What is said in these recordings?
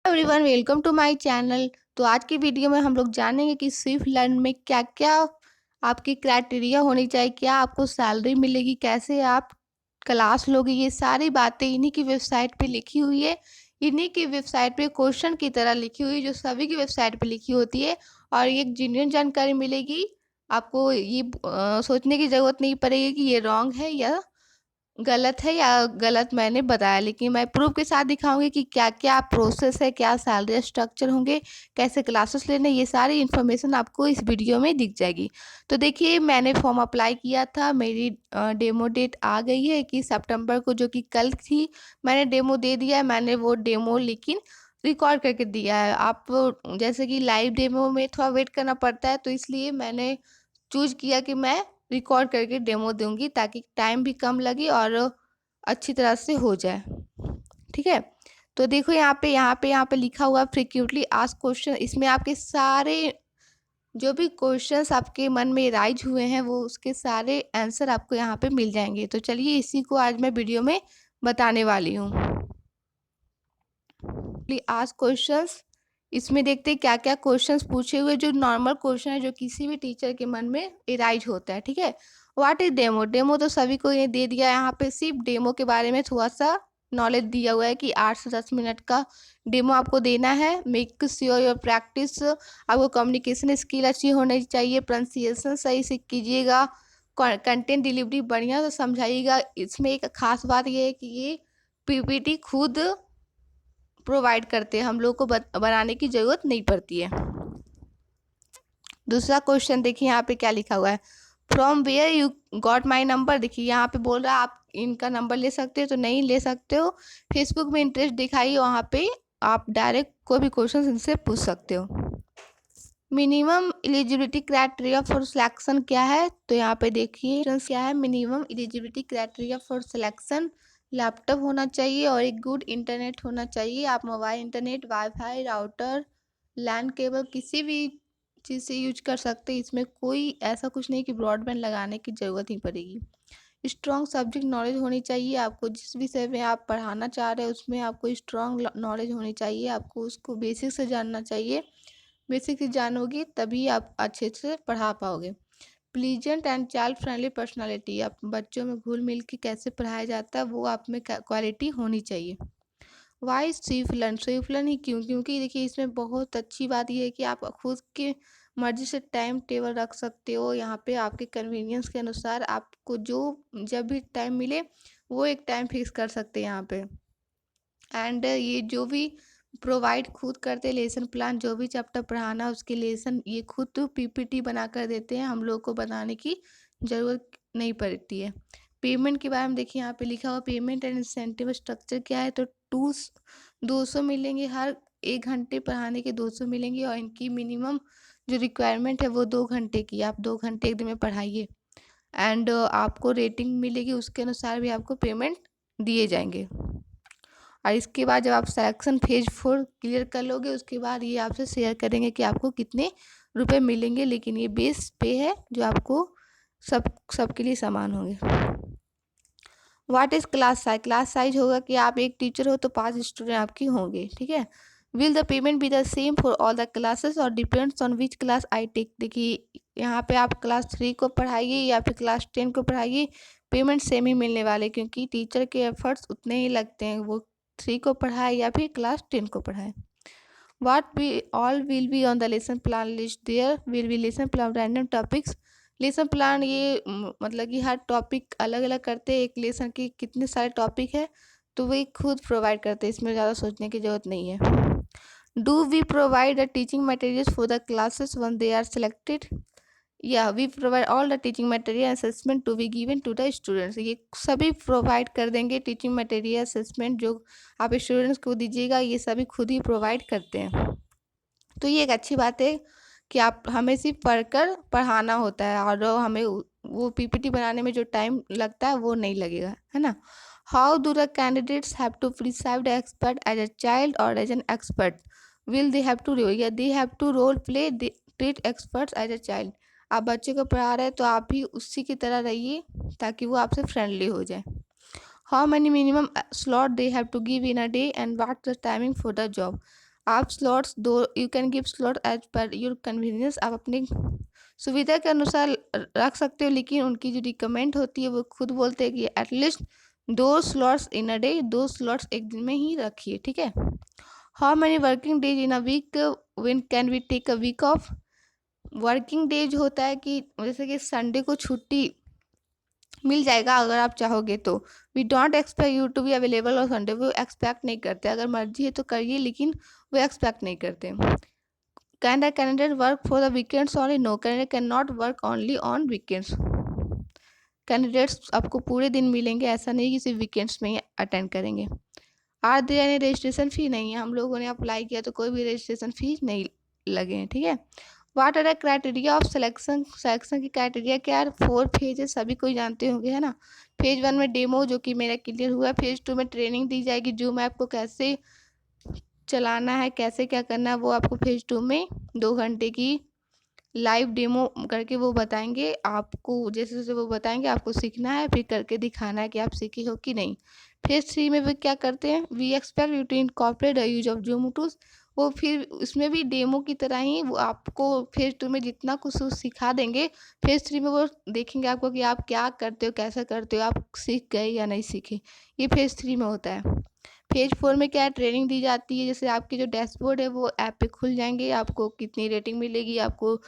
Everyone welcome to my channel. तो आज की वीडियो में हम लोग जानेंगे कि स्विफ्ट लर्न में क्या क्या आपकी क्राइटेरिया होनी चाहिए, क्या आपको सैलरी मिलेगी, कैसे आप क्लास लोगे। ये सारी बातें इन्हीं की वेबसाइट पे लिखी हुई है। इन्हीं की वेबसाइट पे क्वेश्चन की तरह लिखी हुई है जो सभी की वेबसाइट पे लिखी होती है और ये एक जेन्युइन जानकारी मिलेगी। आपको ये सोचने की ज़रूरत नहीं पड़ेगी कि ये रॉन्ग है या गलत है या गलत मैंने बताया, लेकिन मैं प्रूफ के साथ दिखाऊंगी कि क्या क्या प्रोसेस है, क्या सैलरी स्ट्रक्चर होंगे, कैसे क्लासेस लेने, ये सारी इन्फॉर्मेशन आपको इस वीडियो में दिख जाएगी। तो देखिए, मैंने फॉर्म अप्लाई किया था, मेरी डेमो डेट आ गई है कि सितंबर को, जो कि कल थी। मैंने डेमो दे दिया है, मैंने वो डेमो लेकिन रिकॉर्ड करके दिया है। आप जैसे कि लाइव डेमो में थोड़ा वेट करना पड़ता है, तो इसलिए मैंने चूज किया कि मैं रिकॉर्ड करके डेमो दूंगी ताकि टाइम भी कम लगे और अच्छी तरह से हो जाए। ठीक है। तो देखो, यहाँ पे लिखा हुआ फ्रीक्वेंटली आस्क्ड क्वेश्चन। इसमें आपके सारे जो भी क्वेश्चंस आपके मन में राइज हुए हैं वो उसके सारे आंसर आपको यहाँ पे मिल जाएंगे। तो चलिए, इसी को आज मैं वीडियो में बताने वाली हूँ। आस्क क्वेश्चंस, इसमें देखते हैं क्या क्या क्वेश्चंस पूछे हुए, जो नॉर्मल क्वेश्चन है जो किसी भी टीचर के मन में एराइज होता है। ठीक है। What is demo? डेमो तो सभी को ये दे दिया है। यहाँ पे सिर्फ डेमो के बारे में थोड़ा सा नॉलेज दिया हुआ है कि 8 से 10 मिनट का डेमो आपको देना है। मेक श्योर योर प्रैक्टिस, आपको कम्युनिकेशन स्किल अच्छी होनी चाहिए, प्रोनाउंसिएशन सही से कीजिएगा, कंटेंट डिलीवरी बढ़िया से समझाइएगा। इसमें एक खास बात ये है कि ये पीपीटी खुद प्रोवाइड करते हैं, हम लोग को बनाने की ज़रूरत नहीं पड़ती है। दूसरा क्वेश्चन देखिए, यहाँ पे क्या लिखा हुआ है, from where you got my number. देखिए, यहाँ पे बोल रहा है आप इनका नंबर ले सकते हो, तो नहीं ले सकते हो। फेसबुक में इंटरेस्ट दिखाइए, वहाँ पे आप डायरेक्ट कोई भी क्वेश्चन इनसे पूछ सकते हो। Minimum eligibility criteria for selection क्या है? तो यहाँ पे देखिए क्या है। Minimum eligibility criteria for selection, laptop होना चाहिए और एक गुड इंटरनेट होना चाहिए। आप mobile internet, wifi, router, LAN cable किसी भी चीज़ से यूज कर सकते हैं। इसमें कोई ऐसा कुछ नहीं कि ब्रॉडबैंड लगाने की ज़रूरत ही पड़ेगी। स्ट्रॉन्ग सब्जेक्ट नॉलेज होनी चाहिए। आपको जिस विषय में आप पढ़ाना चाह रहे हैं उसमें आपको स्ट्रॉन्ग नॉलेज होनी चाहिए। आपको उसको बेसिक से जानना चाहिए। बेसिक से जानोगे तभी आप अच्छे से पढ़ा पाओगे। Pleasant and child friendly personality, आप बच्चों में घुल मिल के कैसे पढ़ाया जाता है वो आप में क्वालिटी होनी चाहिए। वाई स्विफ्ट लर्न ही क्यों? क्योंकि देखिए, इसमें बहुत अच्छी बात यह है कि आप खुद के मर्जी से टाइम टेबल रख सकते हो। यहाँ पे आपके कन्वीनियंस के अनुसार आपको जो जब भी टाइम मिले वो एक टाइम फिक्स कर सकते हैं यहाँ पे। एंड ये जो भी प्रोवाइड खुद करते लेसन प्लान, जो भी चैप्टर पढ़ाना उसके लेसन ये खुद तो पीपीटी बना कर देते हैं, हम लोग को बनाने की ज़रूरत नहीं पड़ती है। पेमेंट के बारे में देखिए, यहाँ पे लिखा हुआ पेमेंट एंड इंसेंटिव स्ट्रक्चर क्या है। तो 200 मिलेंगे, हर 1 घंटे पढ़ाने के 200 मिलेंगे और इनकी मिनिमम जो रिक्वायरमेंट है वो 2 घंटे की। आप 2 घंटे एक दिन में पढ़ाइए एंड आपको रेटिंग मिलेगी, उसके अनुसार भी आपको पेमेंट दिए जाएंगे। और इसके बाद जब आप सिलेक्शन फेज 4 क्लियर कर लोगे उसके बाद ये आपसे शेयर करेंगे कि आपको कितने रुपए मिलेंगे, लेकिन ये बेस पे है जो आपको सबके लिए समान होंगे। What is class size? Class size होगा कि आप एक टीचर हो तो 5 स्टूडेंट आपकी होंगे। ठीक है। Will the payment be the same for all the classes और depends on which class I take. देखिए, यहाँ पे आप क्लास 3 को पढ़ाइए या फिर क्लास 10 को पढ़ाइए, पेमेंट सेम ही मिलने वाले, क्योंकि टीचर के एफर्ट्स उतने ही लगते हैं, वो 3 को पढ़ाए या फिर क्लास 10 को पढ़ाए। What we all will be on the lesson plan list? There will be lesson plan random topics. Lesson plan ये मतलब कि हर टॉपिक अलग अलग करते हैं। एक लेसन के कितने सारे टॉपिक है तो वही खुद प्रोवाइड करते हैं, इसमें ज़्यादा सोचने की ज़रूरत नहीं है। Do we provide the teaching materials for the classes when they are selected? या we provide all the teaching material assessment to be given to the students. ये सभी प्रोवाइड कर देंगे, टीचिंग मटेरियल असेसमेंट जो आप स्टूडेंट्स को दीजिएगा ये सभी खुद ही प्रोवाइड करते हैं। तो ये एक अच्छी बात है कि आप हमें सिर्फ पढ़कर पढ़ाना होता है और हमें वो पीपीटी बनाने में जो टाइम लगता है वो नहीं लगेगा, है ना। How do the candidates have to perceive the expert as a child और as an expert? Will they have to या they have to role play treat experts as a child? आप बच्चे को पढ़ा रहे हैं तो आप भी उसी की तरह रहिए ताकि वो आपसे फ्रेंडली हो जाए। How many minimum slot they have to give in a day and what the timing for the job? आप स्लॉट्स दो, you can give slot as per your convenience, आप अपनी सुविधा के अनुसार रख सकते हो, लेकिन उनकी जो रिकमेंड होती है वो खुद बोलते हैं कि at least 2 slots in a day, 2 slots एक दिन में ही रखिए, ठीक है। How many working days in a week, when can we take a week off. Working days होता है कि जैसे कि संडे को छुट्टी मिल जाएगा अगर आप चाहोगे तो। We don't expect you to be available on Sunday, वो एक्सपेक्ट नहीं करते, अगर मर्जी है तो करिए, लेकिन वो एक्सपेक्ट नहीं करते। Can the candidate work for the weekends only, no, candidate can not work only on weekends. Candidates आपको पूरे दिन मिलेंगे, ऐसा नहीं कि सिर्फ वीकेंड्स में ही अटेंड करेंगे। Are there any registration fee, नहीं है, हम लोगों ने अप्लाई किया तो कोई भी रजिस्ट्रेशन फ़ी नहीं लगे हैं, ठीक है। What are the criteria of selection, selection की क्राइटेरिया क्या है। 4 फेजेस सभी कोई जानते होंगे, है ना। फेज 1 में डेमो, जो कि मेरा क्लियर हुआ। फेज 2 में ट्रेनिंग दी जाएगी, जूम ऐप को कैसे चलाना है, कैसे क्या करना है, वो आपको फेज 2 में 2 घंटे की लाइव डेमो करके वो बताएंगे आपको, जैसे जैसे वो बताएंगे आपको सीखना है, फिर करके दिखाना है कि आप सीखे हो कि नहीं। फेज 3 में वे क्या करते हैं, we expect you to incorporate the use of Zoom tools, वो फिर उसमें भी डेमो की तरह ही वो आपको फेज 2 में जितना कुछ वो सिखा देंगे, फेज 3 में वो देखेंगे आपको कि आप क्या करते हो, कैसा करते हो, आप सीख गए या नहीं सीखे। ये फेज 3 में होता है। फेज 4 में क्या है, ट्रेनिंग दी जाती है, जैसे आपके जो डैशबोर्ड है वो ऐप पे खुल जाएंगे, आपको कितनी रेटिंग मिलेगी, आपको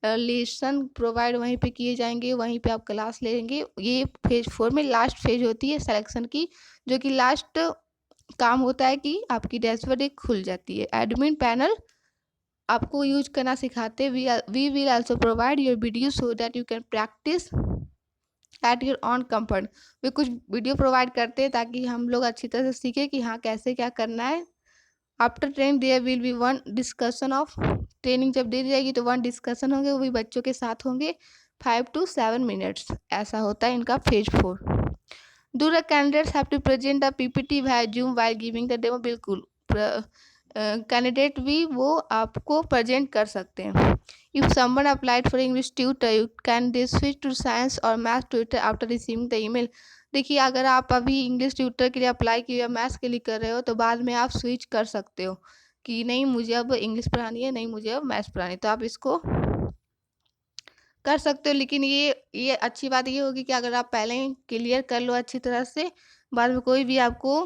लेसन प्रोवाइड वहीं पे किए जाएंगे, वहीं पे आप क्लास लेंगे। ये फेज 4 में लास्ट फेज होती है सिलेक्शन की, जो कि लास्ट काम होता है कि आपकी डैशबोर्ड एक खुल जाती है। एडमिन पैनल आपको यूज करना सिखाते हैं। We will also provide your video so that you can practice at your own comfort. वे कुछ वीडियो प्रोवाइड करते हैं ताकि हम लोग अच्छी तरह से सीखें कि हाँ कैसे क्या करना है। After training there will be one discussion off, training जब दे दी जाएगी तो 1 डिस्कशन होंगे, वो भी बच्चों के साथ होंगे, 5 to 7 मिनट्स, ऐसा होता है इनका phase 4। Do the candidates have to present the PPT via Zoom while giving the demo, बिल्कुल कैंडिडेट भी वो आपको प्रेजेंट कर सकते हैं। If someone applied for English tutor, can they switch to science और math tutor after receiving the email. देखिए, अगर आप अभी इंग्लिश ट्यूटर के लिए अप्लाई किए या मैथ्स के लिए कर रहे हो तो बाद में आप स्विच कर सकते हो कि नहीं मुझे अब इंग्लिश पढ़ानी है, नहीं मुझे अब मैथ्स पढ़ानी है, तो आप इसको कर सकते हो। लेकिन ये अच्छी बात ये होगी कि अगर आप पहले ही क्लियर कर लो अच्छी तरह से, बाद में कोई भी आपको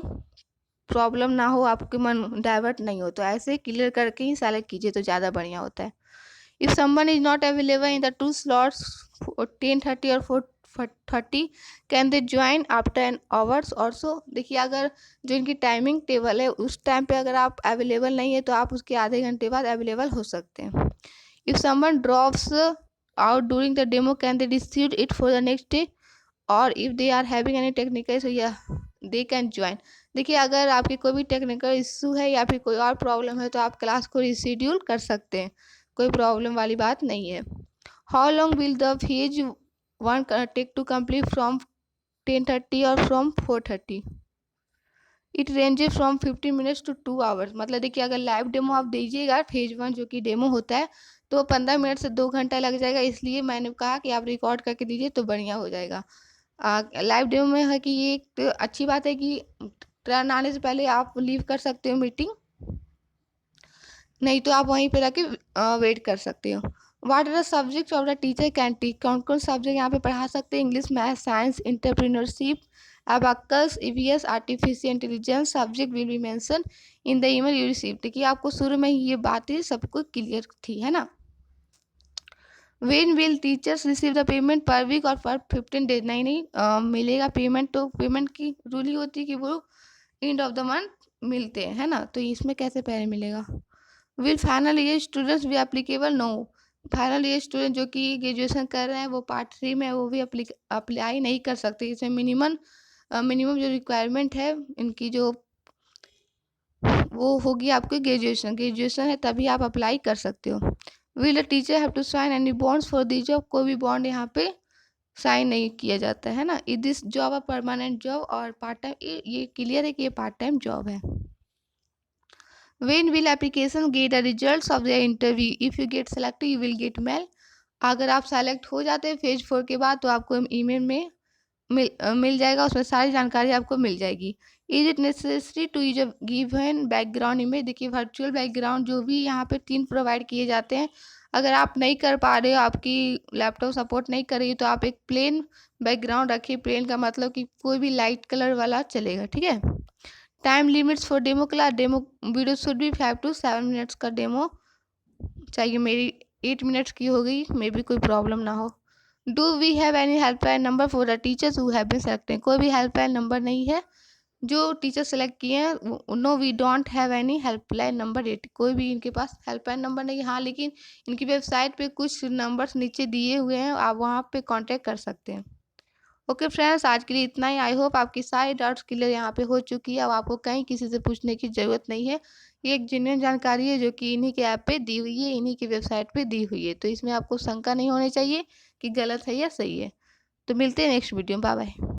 प्रॉब्लम ना हो, आपके मन डाइवर्ट नहीं हो, तो ऐसे क्लियर करके ही सेलेक्ट कीजिए तो ज़्यादा बढ़िया होता है। If someone is not available in the 2 slots 10:30 और 4:30, can they join after an hours also. देखिए, अगर जो इनकी टाइमिंग टेबल है उस टाइम पे अगर आप अवेलेबल नहीं है तो आप उसके आधे घंटे बाद अवेलेबल हो सकते हैं। If someone drops out during the demo, can they receive it for the next day, और if they are having any technical issue या दे कैन ज्वाइन। देखिए, अगर आपकी कोई भी टेक्निकल इशू है या फिर कोई और प्रॉब्लम है तो आप क्लास को रिशेड्यूल कर सकते हैं, कोई प्रॉब्लम वाली बात नहीं है। How long will the phase 1 take to complete, from 10:30 और from 4:30। It ranges from 15 minutes to 2 hours. मतलब देखिए, अगर लाइव डेमो आप दीजिएगा फेज 1 जो कि डेमो होता है, तो 15 मिनट से 2 घंटा लग जाएगा, इसलिए मैंने कहा कि आप रिकॉर्ड करके दीजिए तो बढ़िया हो जाएगा। लाइव डेमो में है कि ये एक अच्छी बात है कि टर्न आने से पहले आप लीव कर सकते हो मीटिंग, नहीं तो आप वहीं पे रह के वेट कर सकते हो। What are the subject of the teacher can teach, कौन कौन सब्जेक्ट यहाँ पे पढ़ा सकते हैं, English, math, science, entrepreneurship, abacus, EVS, artificial intelligence. Subject will be mention in the email you receive. देखिए, आपको शुरू में ही ये बातें सबको क्लियर थी, है ना। When will teachers receive the payment, per week और पर 15 डेज। नहीं मिलेगा पेमेंट, तो पेमेंट की रूल ही होती है कि वो एंड ऑफ द मंथ मिलते हैं, है ना, तो इसमें कैसे पहले मिलेगा। विल फाइनल ईयर स्टूडेंट्स भी applicable, no, final year student जो कि ग्रेजुएशन कर रहे हैं वो पार्ट 3 में, वो भी अप्लाई नहीं कर सकते। इसमें मिनिमम जो रिक्वायरमेंट है इनकी जो वो होगी आपकी ग्रेजुएशन है तभी आप अप्लाई कर सकते हो। Will the teacher have to sign any bonds for the job, कोई भी बॉन्ड यहाँ पे साइन नहीं किया जाता है ना। Is this job a permanent job और पार्ट टाइम, ये क्लियर है कि ये पार्ट टाइम जॉब है। When will application get the results of their interview? If you get selected, you will get mail. अगर आप सेलेक्ट हो जाते हैं फेज 4 के बाद तो आपको ईमेल में मिल जाएगा, उसमें सारी जानकारी आपको मिल जाएगी। Is it necessary to use given background image. देखिए वर्चुअल बैकग्राउंड जो भी यहाँ पे 3 प्रोवाइड किए जाते हैं, अगर आप नहीं कर पा रहे हो, आपकी लैपटॉप सपोर्ट नहीं कर रही है, तो आप एक प्लेन बैकग्राउंड रखिए। प्लेन का मतलब कि कोई भी लाइट कलर वाला चलेगा, ठीक है। Time limits for demo class, demo video should be 5 to 7 minutes का डेमो चाहिए। मेरी 8 मिनट्स की हो गई, मे बी कोई प्रॉब्लम ना हो। Do we have any helpline number for the teachers who have been selected. कोई भी हेल्पलाइन नंबर नहीं है जो टीचर सेलेक्ट किए हैं। No we don't have any helpline number at. कोई भी इनके पास हेल्पलाइन नंबर नहीं है। हाँ, लेकिन इनकी वेबसाइट पे कुछ नंबर्स नीचे दिए हुए हैं, आप वहाँ पे कांटेक्ट कर सकते हैं। ओके फ्रेंड्स, आज के लिए इतना ही। आई होप आपकी सारी डाउट्स क्लियर यहाँ पे हो चुकी है। अब आपको कहीं किसी से पूछने की ज़रूरत नहीं है। ये एक जेन्युइन जानकारी है जो कि इन्हीं के ऐप पे दी हुई है, इन्हीं की वेबसाइट पे दी हुई है, तो इसमें आपको शंका नहीं होनी चाहिए कि गलत है या सही है। तो मिलते हैं नेक्स्ट वीडियो में। Bye bye.